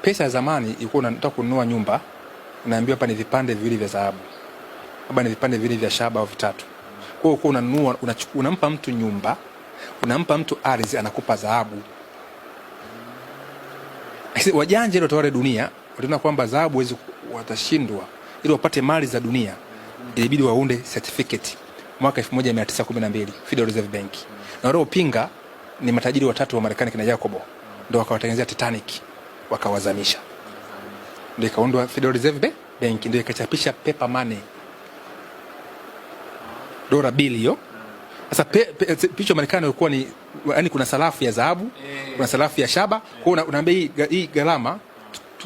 Pesa ya zamani ilikuwa unataka kununua nyumba, unaambiwa hapa ni vipande viwili vya dhahabu, hapa ni vipande viwili vya shaba au vitatu. Kwa hiyo unanunua, unampa mtu nyumba, unampa mtu ardhi, anakupa dhahabu. Wajanja ile tawala dunia waliona kwamba dhahabu watashindwa, ili wapate mali za dunia ilibidi waunde certificate mwaka 1912 Federal Reserve Bank. Na wale upinga ni matajiri watatu wa Marekani kina Jacobo, ndio wakawatengenezea Titanic wakawazamisha. Ndio ikaundwa Federal Reserve Bank, ndio ikachapisha paper money, dola bilio. Sasa picha Marekani ilikuwa ni yani kuna sarafu ya dhahabu, kuna sarafu ya shaba. Kwa hiyo unaambia hii gharama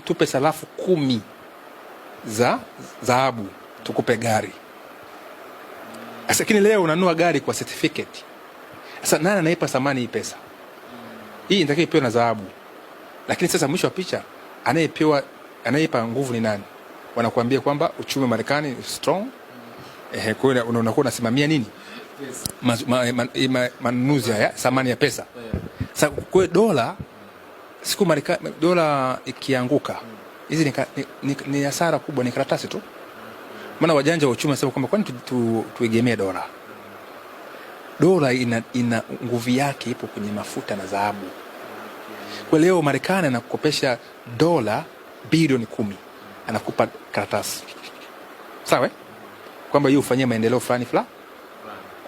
tupe sarafu 10 za dhahabu tukupe gari. Sasa lakini leo unanunua gari kwa certificate. Sasa nani anaipa thamani hii pesa? Hii inatakiwa ipewe na dhahabu. Lakini sasa mwisho wa picha anayeipa nguvu ni nani? Wanakuambia kwamba uchumi wa Marekani ni strong. Kwa hiyo unakuwa unasimamia nini? Manunuzi ya thamani ya pesa. Sasa kwa dola siku Marekani dola ikianguka, hizi ni hasara kubwa, ni karatasi tu. Maana wajanja wa uchumi wanasema kwamba kwani tuegemee dola. Dola ina nguvu yake ipo kwenye mafuta na dhahabu. Kwa leo Marekani anakukopesha dola bilioni 10, anakupa karatasi. Sawa? Kwamba hiyo ufanyie maendeleo fulani fulani.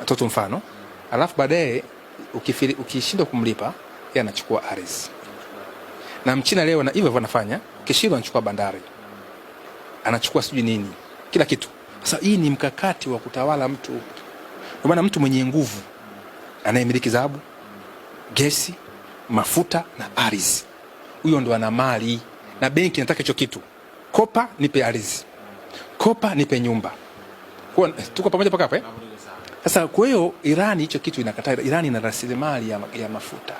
Toto mfano. Alafu baadaye ukishindwa kumlipa, yeye anachukua ardhi. Na Mchina leo na hivyo wanafanya, kishindwa anachukua bandari. Anachukua sijui nini, kila kitu. Sasa hii ni mkakati wa kutawala mtu. Kwa maana mtu mwenye nguvu anayemiliki dhahabu, gesi, mafuta na ardhi, huyo ndo ana mali. Na benki inataka hicho kitu. Kopa nipe ardhi, kopa nipe nyumba. Kwa tuko pamoja paka hapa Sasa kwa hiyo Iran hicho kitu inakataa. Iran ina rasilimali ya mafuta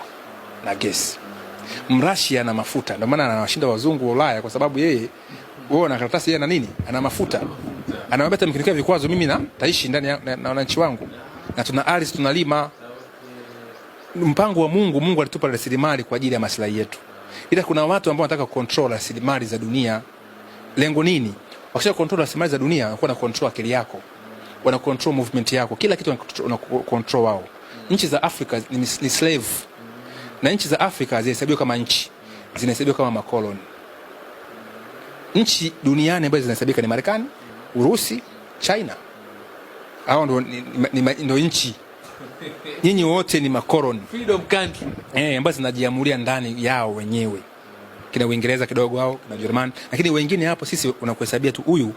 na gesi. Mrashia na mafuta, ndio maana anawashinda wazungu wa Ulaya, kwa sababu yeye wao na karatasi, yeye na nini, ana mafuta. Anawabeta mkinikia vikwazo, mimi na taishi ndani na wananchi wangu, na tuna ardhi, tunalima. Mpango wa Mungu alitupa rasilimali kwa ajili ya maslahi yetu. Ila kuna watu ambao wanataka control rasilimali za dunia. Lengo nini? Wakisha control rasilimali za dunia, wanakuwa na control akili yako, wana control movement yako, kila kitu wana control wao. Nchi za Afrika ni slave, na nchi za Afrika zinahesabiwa kama nchi, zinahesabiwa kama makoloni. Nchi duniani ambazo zinahesabika ni Marekani, Urusi, China. Hao ndio nchi. Nyinyi wote ni makoloni, freedom country, ambazo zinajiamulia ndani yao wenyewe. Kina Uingereza kidogo hao, na Germany, lakini wengine hapo sisi unakuhesabia tu huyu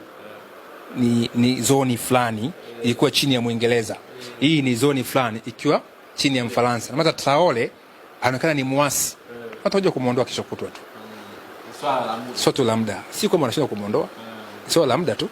ni zoni fulani ilikuwa chini ya Muingereza. Hii ni zoni fulani ikiwa chini ya Mfaransa. Na hata Traore anaonekana ni muasi. Hata hoja kumuondoa kesho kutwa tu. Swala la muda. Si kama wanashinda kumuondoa. Swala la muda tu.